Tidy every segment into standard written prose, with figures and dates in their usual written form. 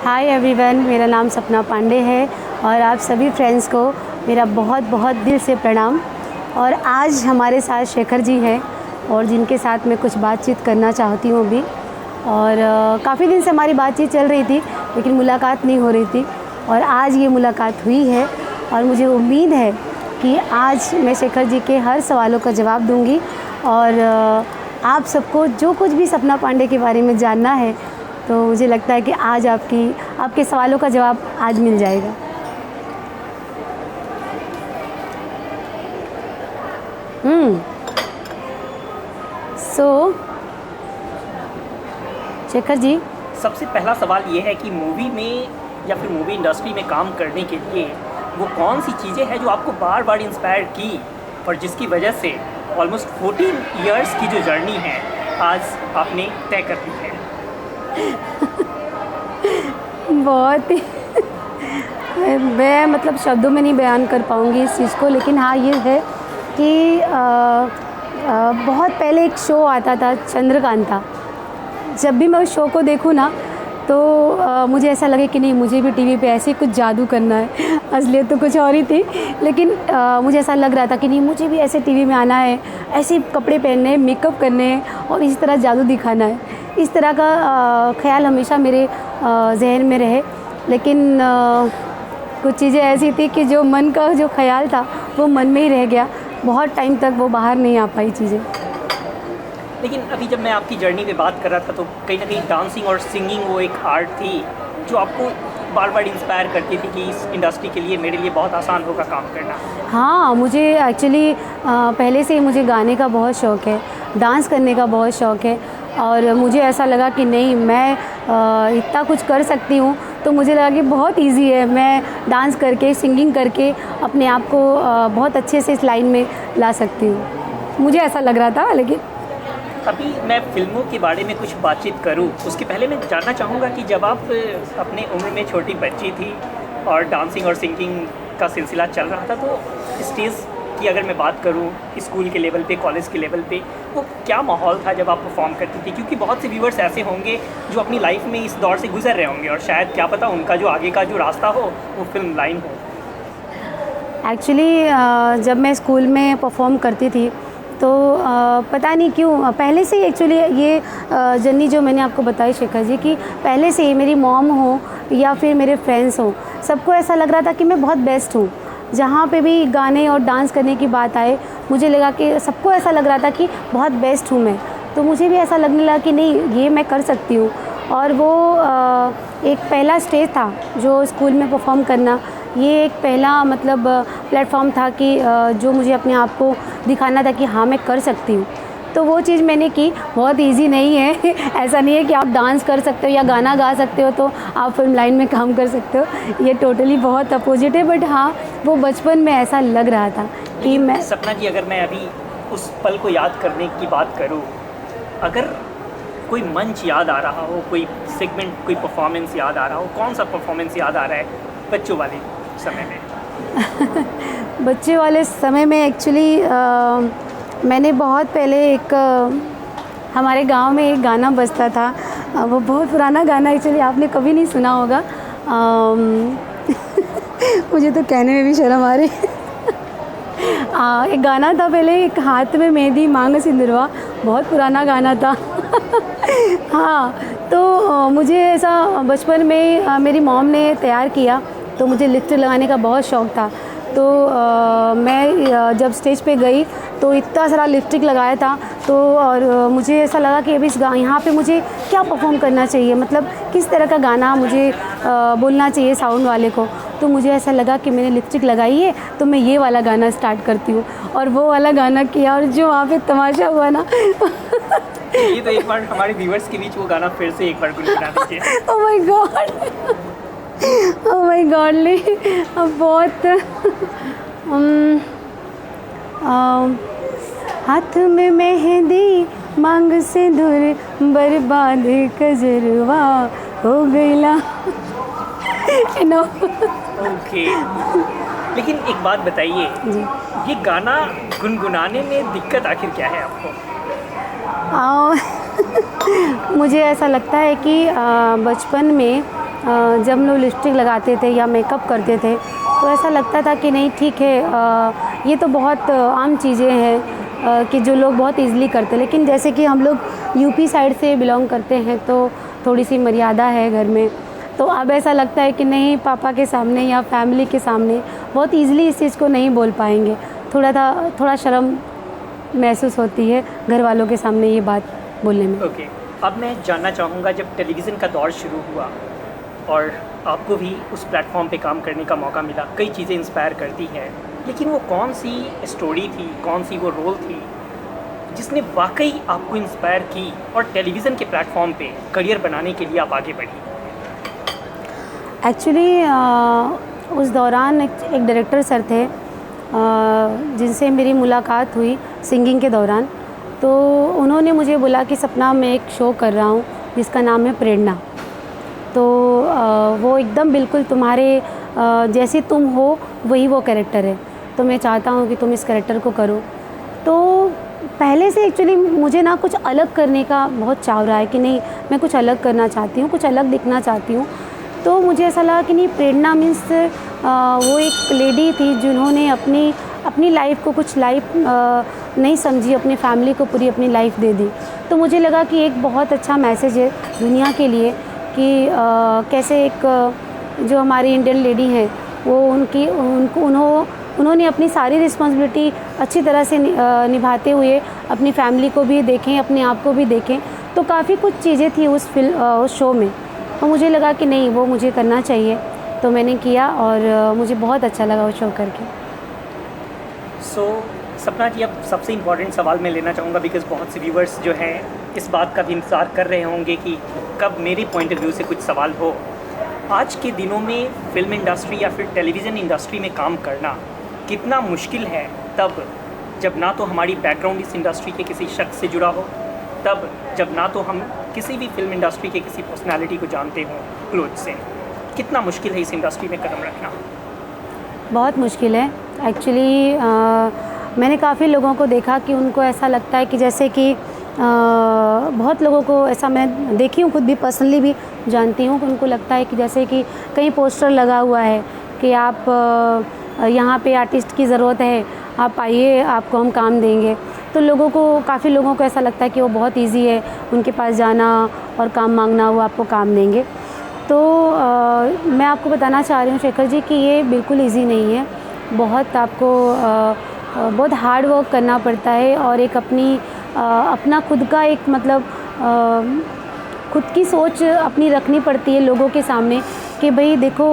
Hi everyone, मेरा नाम सपना पांडे है और आप सभी फ्रेंड्स को मेरा बहुत बहुत दिल से प्रणाम। और आज हमारे साथ शेखर जी हैं और जिनके साथ मैं कुछ बातचीत करना चाहती हूँ अभी। और काफ़ी दिन से हमारी बातचीत चल रही थी लेकिन मुलाकात नहीं हो रही थी और आज ये मुलाकात हुई है और मुझे उम्मीद है कि आज मैं शेखर जी के हर सवालों का जवाब दूँगी और आप सबको जो कुछ भी सपना पांडे के बारे में जानना है तो मुझे लगता है कि आज आपके सवालों का जवाब आज मिल जाएगा। शेखर जी, सबसे पहला सवाल ये है कि मूवी में या फिर मूवी इंडस्ट्री में काम करने के लिए वो कौन सी चीज़ें हैं जो आपको बार बार इंस्पायर की और जिसकी वजह से ऑलमोस्ट 14 इयर्स की जो जर्नी है आज आपने तय कर दी है। बहुत ही मैं मतलब शब्दों में नहीं बयान कर पाऊँगी इस चीज़ को, लेकिन हाँ ये है कि बहुत पहले एक शो आता था चंद्रकांता। जब भी मैं उस शो को देखूँ ना तो मुझे ऐसा लगे कि नहीं, मुझे भी टीवी पे ऐसे ही कुछ जादू करना है। असलियत तो कुछ और ही थी, लेकिन मुझे ऐसा लग रहा था कि नहीं, मुझे भी ऐसे टीवी में आना है, ऐसे कपड़े पहनने हैं, मेकअप करने हैं और इस तरह जादू दिखाना है। इस तरह का ख्याल हमेशा मेरे जहन में रहे। लेकिन कुछ चीज़ें ऐसी थी कि जो मन का जो ख्याल था वो मन में ही रह गया। बहुत टाइम तक वो बाहर नहीं आ पाई चीज़ें। लेकिन अभी जब मैं आपकी जर्नी पे बात कर रहा था तो कहीं ना कहीं डांसिंग और सिंगिंग वो एक आर्ट थी जो आपको बार बार इंस्पायर करती थी कि इस इंडस्ट्री के लिए मेरे लिए बहुत आसान होगा काम करना। हाँ, मुझे एक्चुअली पहले से ही मुझे गाने का बहुत शौक़ है, डांस करने का बहुत शौक़ है और मुझे ऐसा लगा कि नहीं, मैं इतना कुछ कर सकती हूँ। तो मुझे लगा कि बहुत इजी है, मैं डांस करके सिंगिंग करके अपने आप को बहुत अच्छे से इस लाइन में ला सकती हूँ। मुझे ऐसा लग रहा था। लेकिन अभी मैं फिल्मों के बारे में कुछ बातचीत करूं उसके पहले मैं जानना चाहूँगा कि जब आप अपने उम्र में छोटी बच्ची थी और डांसिंग और सिंगिंग का सिलसिला चल रहा था तो स्टेज की अगर मैं बात करूं स्कूल के लेवल पे, कॉलेज के लेवल पे, वो क्या माहौल था जब आप परफॉर्म करती थी? क्योंकि बहुत से व्यूवर्स ऐसे होंगे जो अपनी लाइफ में इस दौर से गुजर रहे होंगे और शायद क्या पता उनका जो आगे का जो रास्ता हो वो फिल्म लाइन हो। एक्चुअली जब मैं स्कूल में परफॉर्म करती थी तो पता नहीं क्यों पहले से ही एक्चुअली ये जर्नी जो मैंने आपको बताई शेखर जी, कि पहले से ही मेरी मॉम हो या फिर मेरे फ्रेंड्स हो, सबको ऐसा लग रहा था कि मैं बहुत बेस्ट हूँ। जहाँ पे भी गाने और डांस करने की बात आए मुझे लगा कि सबको ऐसा लग रहा था कि बहुत बेस्ट हूँ मैं। तो मुझे भी ऐसा लगने लगा कि नहीं, ये मैं कर सकती हूँ। और वो एक पहला स्टेज था जो स्कूल में परफॉर्म करना, ये एक पहला मतलब प्लेटफॉर्म था कि जो मुझे अपने आप को दिखाना था कि हाँ, मैं कर सकती हूँ। तो वो चीज़ मैंने की। बहुत इजी नहीं है ऐसा नहीं है कि आप डांस कर सकते हो या गाना गा सकते हो तो आप फिल्म लाइन में काम कर सकते हो। ये टोटली बहुत अपोजिट है। बट हाँ, वो बचपन में ऐसा लग रहा था कि मैं। सपना जी, अगर मैं अभी उस पल को याद करने की बात करूँ, अगर कोई मंच याद आ रहा हो, कोई सेगमेंट, कोई परफॉर्मेंस याद आ रहा हो, कौन सा परफॉर्मेंस याद आ रहा है बच्चों वाले समय में? बच्चे वाले समय में एक्चुअली मैंने बहुत पहले एक हमारे गांव में एक गाना बजता था, वो बहुत पुराना गाना, एक्चुअली आपने कभी नहीं सुना होगा। मुझे तो कहने में भी शर्म आ रही एक गाना था पहले, एक हाथ में मेहंदी मांग सिंदूरवा, बहुत पुराना गाना था हाँ, तो मुझे ऐसा बचपन में मेरी मॉम ने तैयार किया तो मुझे लिपस्टिक लगाने का बहुत शौक़ था। तो मैं जब स्टेज पे गई तो इतना सारा लिपस्टिक लगाया था तो और मुझे ऐसा लगा कि अभी यहाँ पे मुझे क्या परफॉर्म करना चाहिए, मतलब किस तरह का गाना मुझे बोलना चाहिए साउंड वाले को। तो मुझे ऐसा लगा कि मैंने लिपस्टिक लगाई है तो मैं ये वाला गाना स्टार्ट करती हूँ और वो वाला गाना किया और जो वहाँ पे तमाशा हुआ ना ये तो एक बार हमारे व्यूअर्स के बीच वो गाना फिर से एक बार गुनगुना दीजिए। Oh my God, oh my godly, बहुत हाथ में मेहंदी मांग सिंदूर बर्बाद कजरवा हो गईला। नो ओके, लेकिन एक बात बताइए, ये गाना गुनगुनाने में दिक्कत आखिर क्या है आपको? मुझे ऐसा लगता है कि बचपन में जब हम लोग लिपस्टिक लगाते थे या मेकअप करते थे तो ऐसा लगता था कि नहीं ठीक है, ये तो बहुत आम चीज़ें हैं कि जो लोग बहुत ईज़िली करते, लेकिन जैसे कि हम लोग यूपी साइड से बिलोंग करते हैं तो थोड़ी सी मर्यादा है घर में, तो अब ऐसा लगता है कि नहीं पापा के सामने या फैमिली के सामने बहुत ईज़िली इस चीज़ को नहीं बोल पाएंगे, थोड़ा शर्म महसूस होती है घर वालों के सामने ये बात बोलने में। ओके, अब मैं जानना चाहूँगा, जब टेलीविज़न का दौर शुरू हुआ और आपको भी उस प्लेटफॉर्म पे काम करने का मौका मिला, कई चीज़ें इंस्पायर करती हैं, लेकिन वो कौन सी स्टोरी थी, कौन सी वो रोल थी जिसने वाकई आपको इंस्पायर की और टेलीविज़न के प्लेटफॉर्म पे करियर बनाने के लिए आप आगे बढ़ी? एक्चुअली उस दौरान एक डायरेक्टर सर थे जिनसे मेरी मुलाकात हुई सिंगिंग के दौरान, तो उन्होंने मुझे बोला कि सपना मैं एक शो कर रहा हूँ जिसका नाम है प्रेरणा, तो वो एकदम बिल्कुल तुम्हारे जैसे तुम हो वही वो कैरेक्टर है, तो मैं चाहता हूँ कि तुम इस कैरेक्टर को करो। तो पहले से एक्चुअली मुझे ना कुछ अलग करने का बहुत चाव रहा है कि नहीं मैं कुछ अलग करना चाहती हूँ, कुछ अलग दिखना चाहती हूँ। तो मुझे ऐसा लगा कि नहीं प्रेरणा मीन्स वो एक लेडी थी जिन्होंने अपनी लाइफ को कुछ लाइफ नहीं समझी, अपनी फैमिली को पूरी अपनी लाइफ दे दी। तो मुझे लगा कि एक बहुत अच्छा मैसेज है दुनिया के लिए कि कैसे एक जो हमारी इंडियन लेडी हैं वो उन्होंने अपनी सारी रिस्पॉन्सिबिलिटी अच्छी तरह से निभाते हुए अपनी फैमिली को भी देखें, अपने आप को भी देखें। तो काफ़ी कुछ चीज़ें थी उस शो में, और मुझे लगा कि नहीं वो मुझे करना चाहिए, तो मैंने किया और मुझे बहुत अच्छा लगा वो शो करके। सपना जी, अब सबसे इम्पॉर्टेंट सवाल मैं लेना चाहूँगा, बिकॉज़ बहुत से व्यूवर्स जो हैं इस बात का भी इंतज़ार कर रहे होंगे कि कब मेरे पॉइंट ऑफ व्यू से कुछ सवाल हो। आज के दिनों में फिल्म इंडस्ट्री या फिर टेलीविज़न इंडस्ट्री में काम करना कितना मुश्किल है, तब जब ना तो हमारी बैकग्राउंड इस इंडस्ट्री के किसी शख्स से जुड़ा हो, तब जब ना तो हम किसी भी फिल्म इंडस्ट्री के किसी पर्सनालिटी को जानते हों क्लोज से। कितना मुश्किल है इस इंडस्ट्री में कदम रखना? बहुत मुश्किल है एक्चुअली। मैंने काफ़ी लोगों को देखा कि उनको ऐसा लगता है कि जैसे कि बहुत लोगों को ऐसा मैं देखी हूँ, खुद भी पर्सनली भी जानती हूँ कि उनको लगता है कि जैसे कि कहीं पोस्टर लगा हुआ है कि आप यहाँ पे आर्टिस्ट की ज़रूरत है, आप आइए आपको हम काम देंगे। तो काफ़ी लोगों को ऐसा लगता है कि वो बहुत इजी है उनके पास जाना और काम मांगना, वो आपको काम देंगे। तो मैं आपको बताना चाह रही हूँ शेखर जी कि ये बिल्कुल इजी नहीं है, बहुत आपको बहुत हार्ड वर्क करना पड़ता है और एक अपना खुद का एक मतलब खुद की सोच अपनी रखनी पड़ती है लोगों के सामने कि भाई देखो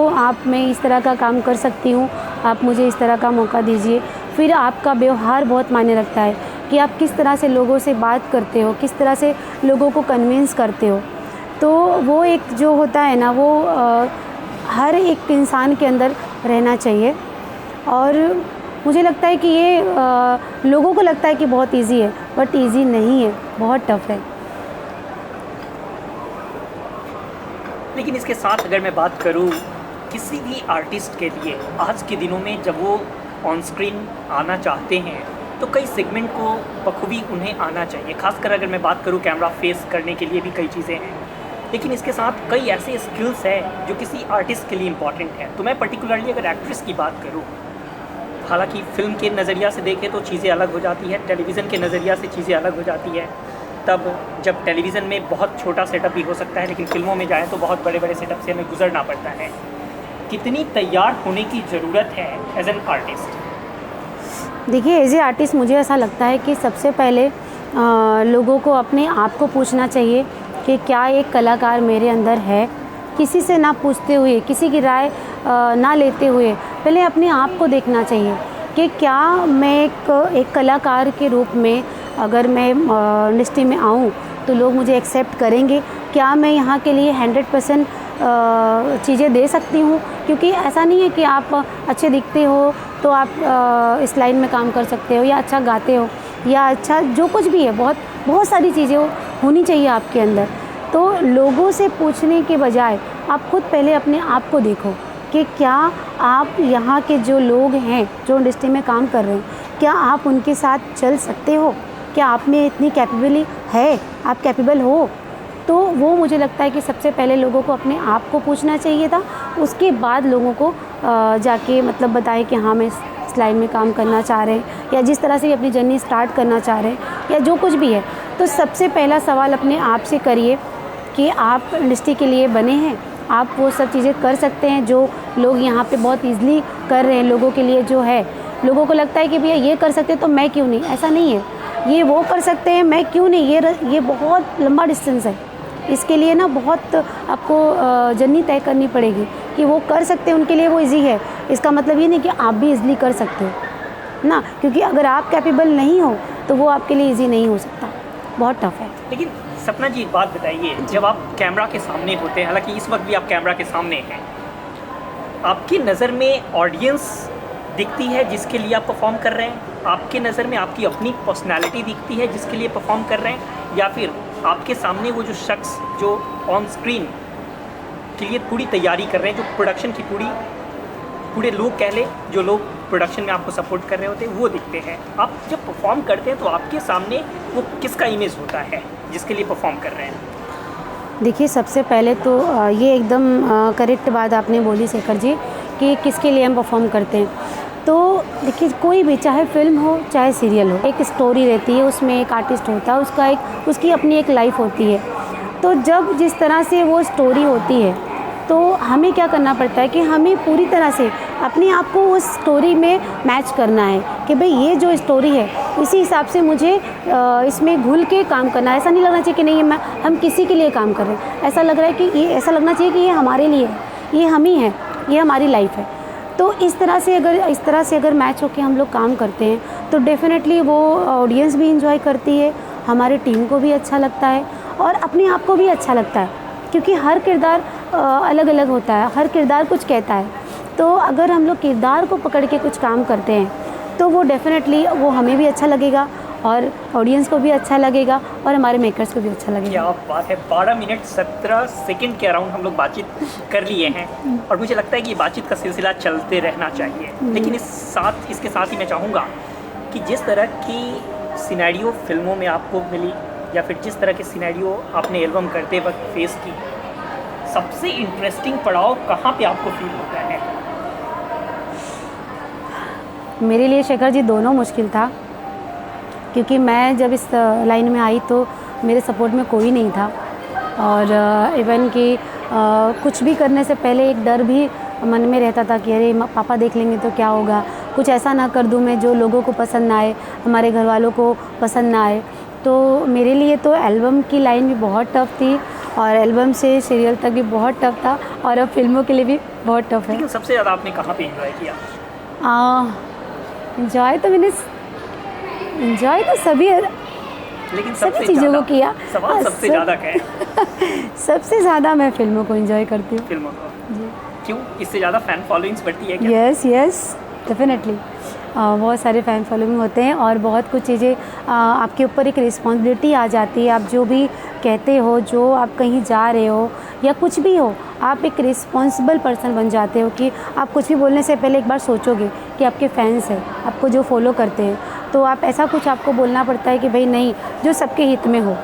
मैं इस तरह का काम कर सकती हूँ, आप मुझे इस तरह का मौका दीजिए। फिर आपका व्यवहार बहुत मायने रखता है कि आप किस तरह से लोगों से बात करते हो, किस तरह से लोगों को कन्विंस करते हो। तो वो एक जो होता है ना वो हर एक इंसान के अंदर रहना चाहिए, और मुझे लगता है कि ये लोगों को लगता है कि बहुत इजी है, बट इजी नहीं है, बहुत टफ है। लेकिन इसके साथ अगर मैं बात करूं किसी भी आर्टिस्ट के लिए आज के दिनों में जब वो ऑन स्क्रीन आना चाहते हैं तो कई सेगमेंट को बखूबी उन्हें आना चाहिए। खासकर अगर मैं बात करूं कैमरा फेस करने के लिए भी कई चीज़ें हैं, लेकिन इसके साथ कई ऐसे स्किल्स हैं जो किसी आर्टिस्ट के लिए इम्पॉर्टेंट हैं। तो मैं पर्टिकुलरली अगर एक्ट्रेस की बात करूँ, हालांकि फ़िल्म के नज़रिया से देखें तो चीज़ें अलग हो जाती है, टेलीविज़न के नज़रिया से चीज़ें अलग हो जाती है। तब जब टेलीविज़न में बहुत छोटा सेटअप भी हो सकता है, लेकिन फिल्मों में जाएँ तो बहुत बड़े बड़े सेटअप से हमें गुजरना पड़ता है। कितनी तैयार होने की ज़रूरत है एज एन आर्टिस्ट? देखिए एज ए आर्टिस्ट मुझे ऐसा लगता है कि सबसे पहले लोगों को अपने आप को पूछना चाहिए कि क्या एक कलाकार मेरे अंदर है। किसी से ना पूछते हुए, किसी की राय ना लेते हुए पहले अपने आप को देखना चाहिए कि क्या मैं एक कलाकार के रूप में अगर मैं इंडस्ट्री में आऊँ तो लोग मुझे एक्सेप्ट करेंगे, क्या मैं यहाँ के लिए 100% चीज़ें दे सकती हूँ। क्योंकि ऐसा नहीं है कि आप अच्छे दिखते हो तो आप इस लाइन में काम कर सकते हो, या अच्छा गाते हो, या अच्छा जो कुछ भी है, बहुत सारी चीज़ें होनी चाहिए आपके अंदर। तो लोगों से पूछने के बजाय आप खुद पहले अपने आप को देखो कि क्या आप यहाँ के जो लोग हैं जो इंडस्ट्री में काम कर रहे हैं, क्या आप उनके साथ चल सकते हो, क्या आप में इतनी कैपेबिलिटी है, आप कैपेबल हो। तो वो मुझे लगता है कि सबसे पहले लोगों को अपने आप को पूछना चाहिए था, उसके बाद लोगों को जाके मतलब बताएं कि हाँ मैं इस लाइन में काम करना चाह रहे हैं, या जिस तरह से अपनी जर्नी स्टार्ट करना चाह रहे हैं, या जो कुछ भी है। तो सबसे पहला सवाल अपने आप से करिए कि आप इंडस्ट्री के लिए बने हैं, आप वो सब चीज़ें कर सकते हैं जो लोग यहाँ पे बहुत ईज़िली कर रहे हैं। लोगों के लिए जो है, लोगों को लगता है कि भैया ये कर सकते हैं तो मैं क्यों नहीं, ऐसा नहीं है। ये वो कर सकते हैं, मैं क्यों नहीं, ये बहुत लंबा डिस्टेंस है। इसके लिए ना बहुत आपको जर्नी तय करनी पड़ेगी कि वो कर सकते हैं, उनके लिए वो इजी है। इसका मतलब ये नहीं कि आप भी इजीली कर सकते हो ना, क्योंकि अगर आप कैपेबल नहीं हो तो वो आपके लिए इजी नहीं हो सकता, बहुत टफ है। लेकिन सपना जी एक बात बताइए, जब आप कैमरा के सामने होते हैं, हालांकि इस वक्त भी आप कैमरा के सामने हैं, आपकी नज़र में ऑडियंस दिखती है जिसके लिए आप परफॉर्म कर रहे हैं, आपके नज़र में आपकी अपनी पर्सनालिटी दिखती है जिसके लिए परफॉर्म कर रहे हैं, या फिर आपके सामने वो जो शख्स जो ऑन स्क्रीन के लिए पूरी तैयारी कर रहे हैं, जो प्रोडक्शन की पूरे लोग कह ले, जो लोग प्रोडक्शन में आपको सपोर्ट कर रहे होते हैं वो दिखते हैं। आप जब परफॉर्म करते हैं तो आपके सामने वो किसका इमेज होता है जिसके लिए परफॉर्म कर रहे हैं? देखिए, सबसे पहले तो ये एकदम करेक्ट बात आपने बोली शेखर जी कि किसके लिए हम परफॉर्म करते हैं। तो देखिए, कोई भी, चाहे फिल्म हो चाहे सीरियल हो, एक स्टोरी रहती है, उसमें एक आर्टिस्ट होता है, उसकी अपनी एक लाइफ होती है। तो जब जिस तरह से वो स्टोरी होती है तो हमें क्या करना पड़ता है कि हमें पूरी तरह से अपने आप को उस स्टोरी में मैच करना है कि भाई ये जो स्टोरी है इसी हिसाब से मुझे इसमें घुल के काम करना है। ऐसा नहीं लगना चाहिए कि नहीं हम किसी के लिए काम कर रहे हैं, ऐसा लग रहा है कि ये, ऐसा लगना चाहिए कि ये हमारे लिए है, ये हम ही हैं, ये हमारी लाइफ है। तो इस तरह से अगर मैच होकर हम लोग काम करते हैं तो डेफिनेटली वो ऑडियंस भी इंजॉय करती है, हमारी टीम को भी अच्छा लगता है और अपने आप को भी अच्छा लगता है, क्योंकि हर किरदार अलग अलग होता है, हर किरदार कुछ कहता है। तो अगर हम लोग किरदार को पकड़ के कुछ काम करते हैं तो वो डेफिनेटली वो हमें भी अच्छा लगेगा और ऑडियंस को भी अच्छा लगेगा और हमारे मेकर्स को भी अच्छा लगेगा। क्या बात है, 12 मिनट 17 सेकंड के अराउंड हम लोग बातचीत कर लिए हैं और मुझे लगता है कि ये बातचीत का सिलसिला चलते रहना चाहिए। लेकिन इसके साथ ही मैं चाहूँगा कि जिस तरह की सिनेरियो फिल्मों में आपको मिली या फिर जिस तरह के सिनेरियो आपने एल्बम करते वक्त फेस की, सबसे इंटरेस्टिंग पड़ाव कहाँ पे आपको फील होता है? मेरे लिए शेखर जी दोनों मुश्किल था, क्योंकि मैं जब इस लाइन में आई तो मेरे सपोर्ट में कोई नहीं था और इवन कि कुछ भी करने से पहले एक डर भी मन में रहता था कि अरे पापा देख लेंगे तो क्या होगा, कुछ ऐसा ना कर दूं मैं जो लोगों को पसंद ना आए, हमारे घर वालों को पसंद ना आए। तो मेरे लिए तो एल्बम की लाइन भी बहुत टफ़ थी और एल्बम से सीरियल तक भी बहुत टफ़ था और अब फिल्मों के लिए भी बहुत टफ़ है। लेकिन सबसे ज़्यादा आपने कहाँ पे एंजॉय किया? एंजॉय तो सभी, लेकिन सभी चीज़ों को किया। सवाल सबसे ज़्यादा क्या है? सबसे ज़्यादा मैं फिल्मों को एंजॉय करती हूँ। फिल्मों को जी। क्यों? इससे ज़्यादा फ़ैन फॉलोइंग्स बढ़ती है क्या? Yes definitely. बहुत सारे फ़ैन फॉलोइंग होते हैं और बहुत कुछ चीज़ें आपके ऊपर एक रिस्पॉन्सिबिलिटी आ जाती है। आप जो भी कहते हो, जो आप कहीं जा रहे हो या कुछ भी हो, आप एक रिस्पॉन्सिबल पर्सन बन जाते हो कि आप कुछ भी बोलने से पहले एक बार सोचोगे कि आपके फैंस हैं, आपको जो फॉलो करते हैं, तो आप ऐसा कुछ आपको बोलना पड़ता है कि भाई नहीं, जो सबके हित में हो।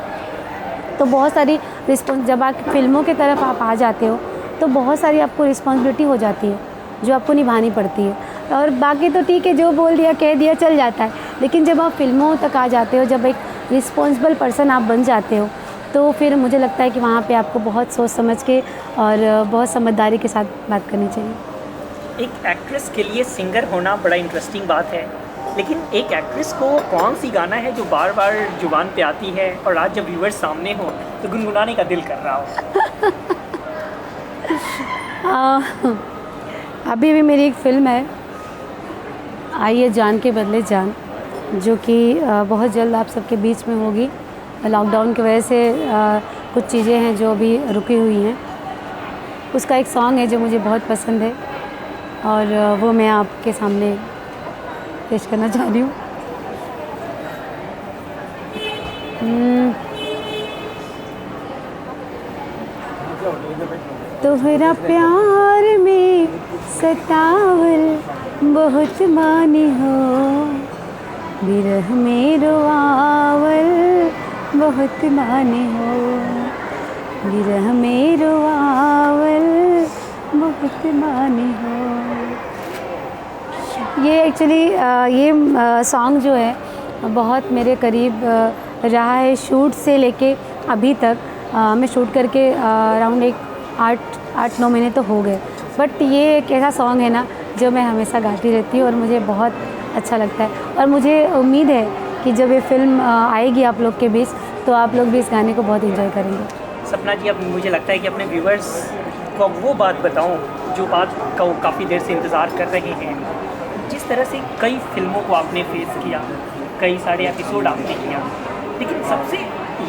तो बहुत सारी जब आप फिल्मों की तरफ आप आ जाते हो तो बहुत सारी आपको रिस्पॉन्सिबिलिटी हो जाती है जो आपको निभानी पड़ती है। और बाकी तो ठीक है, जो बोल दिया कह दिया चल जाता है, लेकिन जब आप फिल्मों तक आ जाते हो, जब एक रिस्पॉन्सिबल पर्सन आप बन जाते हो, तो फिर मुझे लगता है कि वहाँ पे आपको बहुत सोच समझ के और बहुत समझदारी के साथ बात करनी चाहिए। एक एक्ट्रेस के लिए सिंगर होना बड़ा इंटरेस्टिंग बात है, लेकिन एक एक्ट्रेस को कौन सी गाना है जो बार बार जुबान पे आती है और आज जब व्यूअर्स सामने हो तो गुनगुनाने का दिल कर रहा हो? अभी भी मेरी एक फ़िल्म है, आइए जान के बदले जान, जो कि बहुत जल्द आप सबके बीच में होगी। लॉकडाउन की वजह से कुछ चीज़ें हैं जो अभी रुकी हुई हैं। उसका एक सॉन्ग है जो मुझे बहुत पसंद है और वो मैं आपके सामने पेश करना चाह रही हूँ। तोहरा प्यार में सतावल बहुत मानी हो, बिरह में रोआवल बहुत मानी हो, गिरह मेरो आवल बहुत मानी हो। ये एक्चुअली ये सॉन्ग जो है बहुत मेरे करीब रहा है शूट से लेके अभी तक। मैं शूट करके अराउंड एक 8-9 महीने तो हो गए, बट ये एक ऐसा सॉन्ग है ना जो मैं हमेशा गाती रहती हूँ और मुझे बहुत अच्छा लगता है। और मुझे उम्मीद है कि जब ये फिल्म आएगी आप लोग के बीच तो आप लोग भी इस गाने को बहुत एंजॉय करेंगे। सपना जी, अब मुझे लगता है कि अपने व्यूवर्स को वो बात बताऊं जो बात का वो काफ़ी देर से इंतज़ार कर रहे हैं। जिस तरह से कई फिल्मों को आपने फेस किया, कई सारे एपिसोड आपने किया, लेकिन सबसे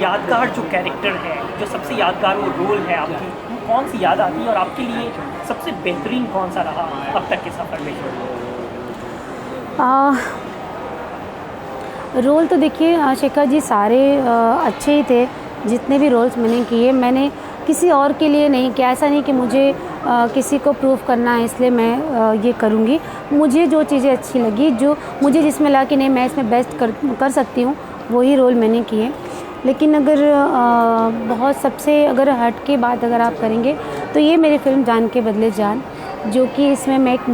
यादगार जो कैरेक्टर है, जो सबसे यादगार वो रोल है आपकी, कौन सी याद आती है और आपके लिए सबसे बेहतरीन कौन सा रहा अब तक के सफ़र में? रोल तो देखिए शेखर जी सारे अच्छे ही थे। जितने भी रोल्स मैंने किए, मैंने किसी और के लिए नहीं किया। ऐसा नहीं कि मुझे किसी को प्रूव करना है इसलिए मैं ये करूँगी। मुझे जो चीज़ें अच्छी लगी, जो मुझे जिसमें लगा कि नहीं मैं इसमें बेस्ट कर सकती हूँ, वही रोल मैंने किए। लेकिन अगर बहुत सबसे अगर हट के बात अगर आप करेंगे तो ये मेरी फ़िल्म जान के बदले जान, जो कि इसमें मैं एक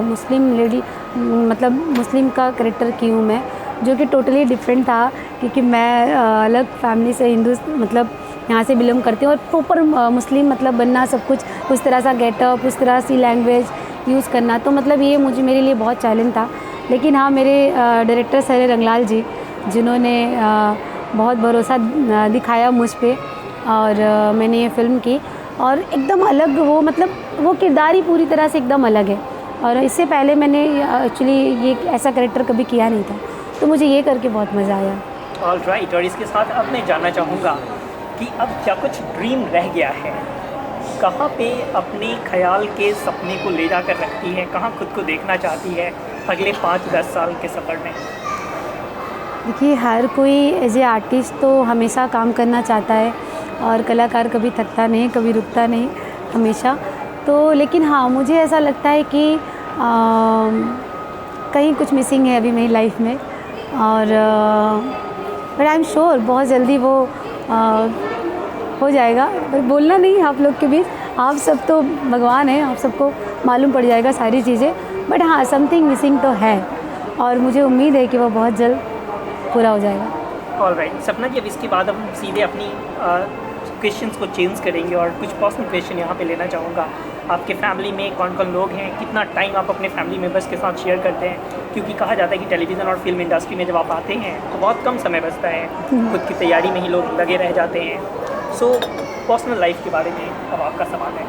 मुस्लिम लेडी मतलब मुस्लिम का कैरेक्टर की हूँ मैं, जो कि टोटली डिफरेंट था क्योंकि मैं अलग फैमिली से हिंदू मतलब यहाँ से बिलोंग करती हूँ और प्रॉपर मुस्लिम मतलब बनना सब कुछ उस तरह सा गेटअप, उस तरह सी लैंग्वेज यूज़ करना, तो मतलब ये मेरे लिए बहुत चैलेंज था। लेकिन हाँ, मेरे डायरेक्टर सर रंगलाल जी जिन्होंने बहुत भरोसा दिखाया मुझ पे और मैंने ये फ़िल्म की और एकदम अलग वो मतलब वो किरदार ही पूरी तरह से एकदम अलग है। और इससे पहले मैंने एक्चुअली ये ऐसा कैरेक्टर कभी किया नहीं था, तो मुझे ये करके बहुत मज़ा आया। All right. और इसके साथ अब मैं जानना चाहूँगा कि अब क्या कुछ ड्रीम रह गया है? कहाँ पे अपने ख्याल के सपने को ले जाकर रखती है? कहाँ खुद को देखना चाहती है अगले 5-10 साल के सफ़र में? देखिए, हर कोई एज ए आर्टिस्ट तो हमेशा काम करना चाहता है और कलाकार कभी थकता नहीं, कभी रुकता नहीं, हमेशा। तो लेकिन हाँ, मुझे ऐसा लगता है कि कहीं कुछ मिसिंग है अभी मेरी लाइफ में और बट आई एम श्योर बहुत जल्दी वो हो जाएगा। पर बोलना नहीं आप लोग के बीच, आप सब तो भगवान हैं, आप सबको मालूम पड़ जाएगा सारी चीज़ें। बट हाँ, समथिंग मिसिंग तो है और मुझे उम्मीद है कि वो बहुत जल्द पूरा हो जाएगा। ऑल राइट सपना जी, अब इसके बाद हम सीधे अपनी क्वेश्चंस को चेंज करेंगे और कुछ पर्सनल क्वेश्चन यहाँ पे लेना चाहूँगा। आपके फैमिली में कौन कौन लोग हैं? कितना टाइम आप अपने फैमिली मेम्बर्स के साथ शेयर करते हैं? क्योंकि कहा जाता है कि टेलीविज़न और फिल्म इंडस्ट्री में जब आप आते हैं तो बहुत कम समय बचता है, खुद की तैयारी में ही लोग लगे रह जाते हैं। सो पर्सनल लाइफ के बारे में अब आपका सवाल है।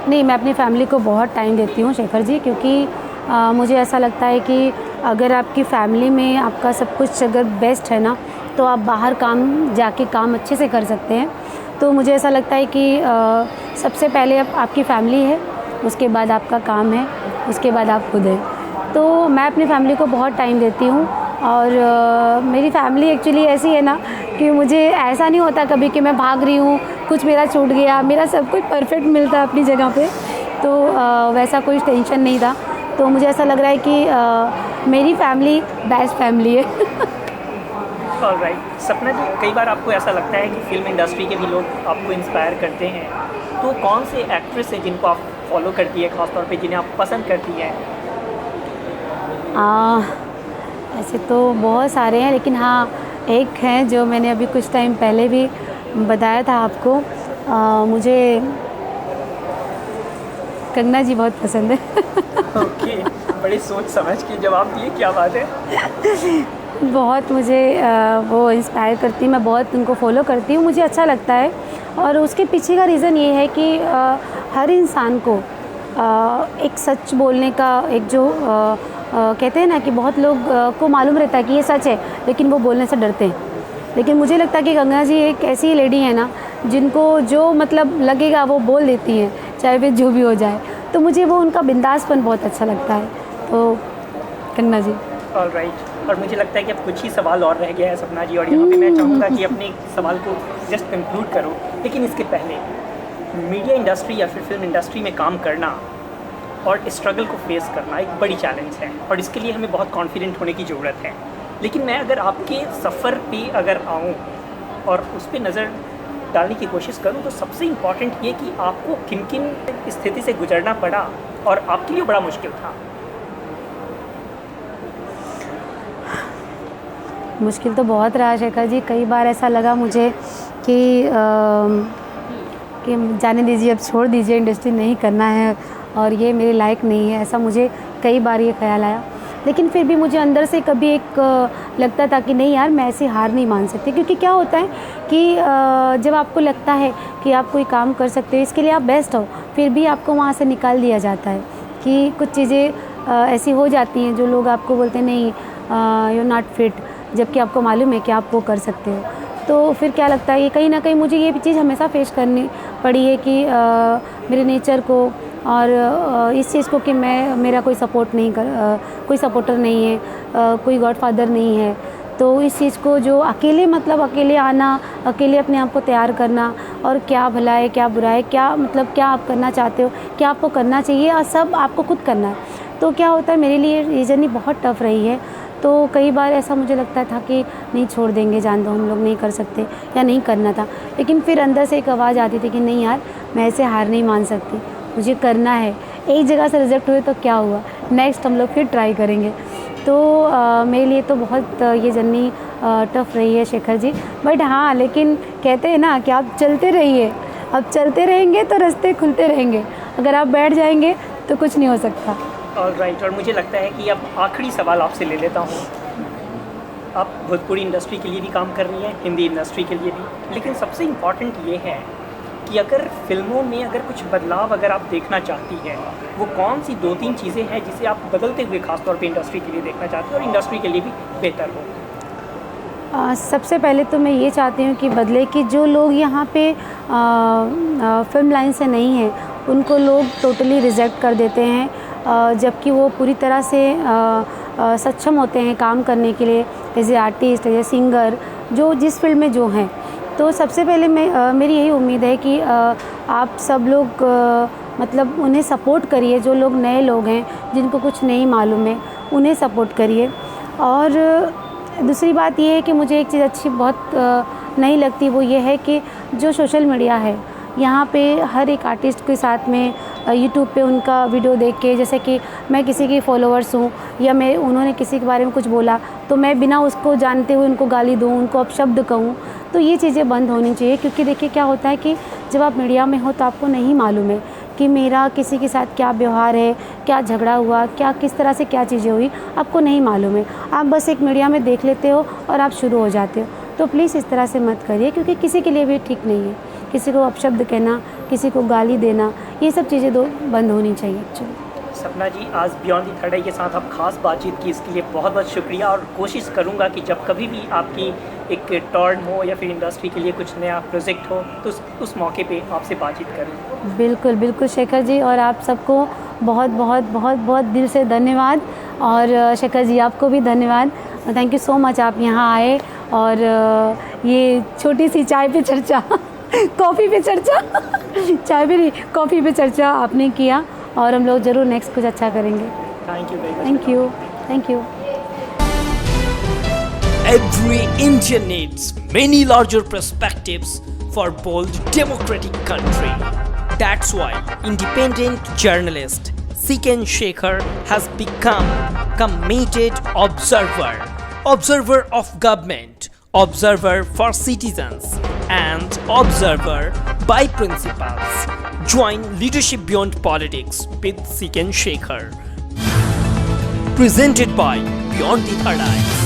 नहीं, मैं अपनी फैमिली को बहुत टाइम देती हूँ शेखर जी, क्योंकि मुझे ऐसा लगता है कि अगर आपकी फैमिली में आपका सब कुछ अगर बेस्ट है ना, तो आप बाहर जाके काम अच्छे से कर सकते हैं। तो मुझे ऐसा लगता है कि सबसे पहले आपकी फैमिली है, उसके बाद आपका काम है, उसके बाद आप खुद हैं। तो मैं अपनी फैमिली को बहुत टाइम देती हूँ और मेरी फैमिली एक्चुअली ऐसी है ना कि मुझे ऐसा नहीं होता कभी कि मैं भाग रही हूँ, कुछ मेरा छूट गया, मेरा सब कुछ परफेक्ट मिलता है अपनी जगह पे। तो वैसा कोई टेंशन नहीं था। तो मुझे ऐसा लग रहा है कि मेरी फैमिली बेस्ट फैमिली है। ऑल राइट सपना जी, कई बार आपको ऐसा लगता है कि फिल्म इंडस्ट्री के भी लोग आपको इंस्पायर करते हैं, तो कौन से एक्ट्रेस हैं जिनको आप फॉलो करती है, ख़ासतौर पे जिन्हें आप पसंद करती हैं? ऐसे तो बहुत सारे हैं, लेकिन हाँ, एक हैं जो मैंने अभी कुछ टाइम पहले भी बताया था आपको। मुझे कंगना जी बहुत पसंद है। ओके, बड़ी सोच समझ के जवाब दिए, क्या बात है। बहुत मुझे वो इंस्पायर करती है, मैं बहुत उनको फॉलो करती हूँ, मुझे अच्छा लगता है। और उसके पीछे का रीज़न ये है कि हर इंसान को एक सच बोलने का एक जो कहते हैं ना कि बहुत लोग को मालूम रहता है कि ये सच है, लेकिन वो बोलने से डरते हैं। लेकिन मुझे लगता है कि कंगना जी एक ऐसी लेडी है ना जिनको जो मतलब लगेगा वो बोल देती हैं, चाहे फिर जो भी हो जाए। तो मुझे वो उनका बिंदासपन बहुत अच्छा लगता है। तो कंगना जी। All right. और मुझे लगता है कि अब कुछ ही सवाल और रह गया है सपना जी, और यहाँ पे मैं चाहूँगा कि अपने सवाल को जस्ट कंक्लूड करो। लेकिन इसके पहले मीडिया इंडस्ट्री या फिर फिल्म इंडस्ट्री में काम करना और स्ट्रगल को फेस करना एक बड़ी चैलेंज है, और इसके लिए हमें बहुत कॉन्फिडेंट होने की ज़रूरत है। लेकिन मैं अगर आपके सफ़र पे अगर आऊँ और उस पर नज़र डालने की कोशिश करूं तो सबसे इम्पॉर्टेंट ये कि आपको किन किन स्थिति से गुजरना पड़ा और आपके लिए बड़ा मुश्किल था। मुश्किल तो बहुत रहा शेखर जी। कई बार ऐसा लगा मुझे कि जाने दीजिए, अब छोड़ दीजिए, इंडस्ट्री नहीं करना है और ये मेरे लायक नहीं है, ऐसा मुझे कई बार ये ख्याल आया। लेकिन फिर भी मुझे अंदर से कभी एक लगता था कि नहीं यार, मैं ऐसी हार नहीं मान सकती। क्योंकि क्या होता है कि जब आपको लगता है कि आप कोई काम कर सकते हो, इसके लिए आप बेस्ट हो, फिर भी आपको वहाँ से निकाल दिया जाता है कि कुछ चीज़ें ऐसी हो जाती हैं जो लोग आपको बोलते हैं नहीं, यू आर नॉट फिट, जबकि आपको मालूम है कि आप वो कर सकते हो। तो फिर क्या लगता है, ये कहीं ना कहीं मुझे ये चीज़ हमेशा फेस करनी पड़ी है कि मेरे नेचर को और इस चीज़ को कि मेरा कोई सपोर्ट नहीं कोई सपोर्टर नहीं है, कोई गॉडफादर नहीं है। तो इस चीज़ को जो अकेले अकेले आना, अकेले अपने आप को तैयार करना, और क्या भला है क्या बुरा है, क्या क्या आप करना चाहते हो, क्या आपको करना चाहिए, और सब आपको खुद करना है। तो क्या होता है, मेरे लिए ये जर्नी बहुत टफ रही है। तो कई बार ऐसा मुझे लगता था कि नहीं, छोड़ देंगे, जान दो, हम लोग नहीं कर सकते या नहीं करना था। लेकिन फिर अंदर से एक आवाज़ आती थी कि नहीं यार, मैं ऐसे हार नहीं मान सकती, मुझे करना है। एक जगह से रिजेक्ट हुए तो क्या हुआ, नेक्स्ट हम लोग फिर ट्राई करेंगे। तो मेरे लिए तो बहुत ये जर्नी टफ रही है शेखर जी। बट हाँ, लेकिन कहते हैं ना कि आप चलते रहिए, अब चलते रहेंगे तो रास्ते खुलते रहेंगे, अगर आप बैठ जाएंगे तो कुछ नहीं हो सकता। राइट। और मुझे लगता है कि अब आखिरी सवाल आपसे ले लेता हूँ। आप भोजपुरी इंडस्ट्री के लिए भी काम कर रही हैं, हिंदी इंडस्ट्री के लिए भी, लेकिन सबसे इम्पॉर्टेंट ये है कि अगर फिल्मों में अगर कुछ बदलाव अगर आप देखना चाहती हैं, वो कौन सी 2-3 चीज़ें हैं जिसे आप बदलते हुए खासतौर पे इंडस्ट्री के लिए देखना चाहती हैं और इंडस्ट्री के लिए भी बेहतर हो? सबसे पहले तो मैं ये चाहती हूँ कि बदले कि जो लोग यहाँ पे फिल्म लाइन से नहीं हैं, उनको लोग टोटली रिजेक्ट कर देते हैं, जबकि वो पूरी तरह से सक्षम होते हैं काम करने के लिए, as a artist, as a singer, जो जिस फील्ड में जो हैं। तो सबसे पहले मेरी यही उम्मीद है कि आप सब लोग उन्हें सपोर्ट करिए, जो लोग नए लोग हैं, जिनको कुछ नहीं मालूम है, उन्हें सपोर्ट करिए। और दूसरी बात ये है कि मुझे एक चीज़ अच्छी बहुत नहीं लगती, वो ये है कि जो सोशल मीडिया है, यहाँ पे हर एक आर्टिस्ट के साथ में यूट्यूब पे उनका वीडियो देख के, जैसे कि मैं किसी की फॉलोअर्स हूँ या उन्होंने किसी के बारे में कुछ बोला तो मैं बिना उसको जानते हुए उनको गाली दूँ, उनको अपशब्द कहूँ, तो ये चीज़ें बंद होनी चाहिए। क्योंकि देखिए क्या होता है कि जब आप मीडिया में हो तो आपको नहीं मालूम है कि मेरा किसी के साथ क्या व्यवहार है, क्या झगड़ा हुआ, क्या किस तरह से क्या चीज़ें हुई, आपको नहीं मालूम है। आप बस एक मीडिया में देख लेते हो और आप शुरू हो जाते हो। तो प्लीज़ इस तरह से मत करिए, क्योंकि किसी के लिए भी ठीक नहीं है किसी को अपशब्द कहना, किसी को गाली देना, ये सब चीज़ें बंद होनी चाहिए एक्चुअली। सपना जी, आज बियॉन्ड द थर्ड आई के साथ आप खास बातचीत की, इसके लिए बहुत बहुत शुक्रिया। और कोशिश करूंगा कि जब कभी भी आपकी एक टर्न हो या फिर इंडस्ट्री के लिए कुछ नया प्रोजेक्ट हो तो उस मौके पे आपसे बातचीत करूँ। बिल्कुल बिल्कुल शेखर जी, और आप सबको बहुत बहुत बहुत बहुत दिल से धन्यवाद। और शेखर जी, आपको भी धन्यवाद, थैंक यू सो मच, आप यहाँ आए और ये छोटी सी चाय पे चर्चा कॉफ़ी पे चर्चा चाय पे नहीं, कॉफ़ी पे चर्चा आपने किया, और हम लोग ज़रूर नेक्स्ट कुछ अच्छा करेंगे। Thank you very much. Thank you, thank you. Every Indian needs many larger perspectives for bold democratic country. That's why independent journalist Siken Shekhar has become committed observer of government, observer for citizens, and observer by principles. Join Leadership Beyond Politics with Siken Shekhar. Presented by Beyond the Third Eye.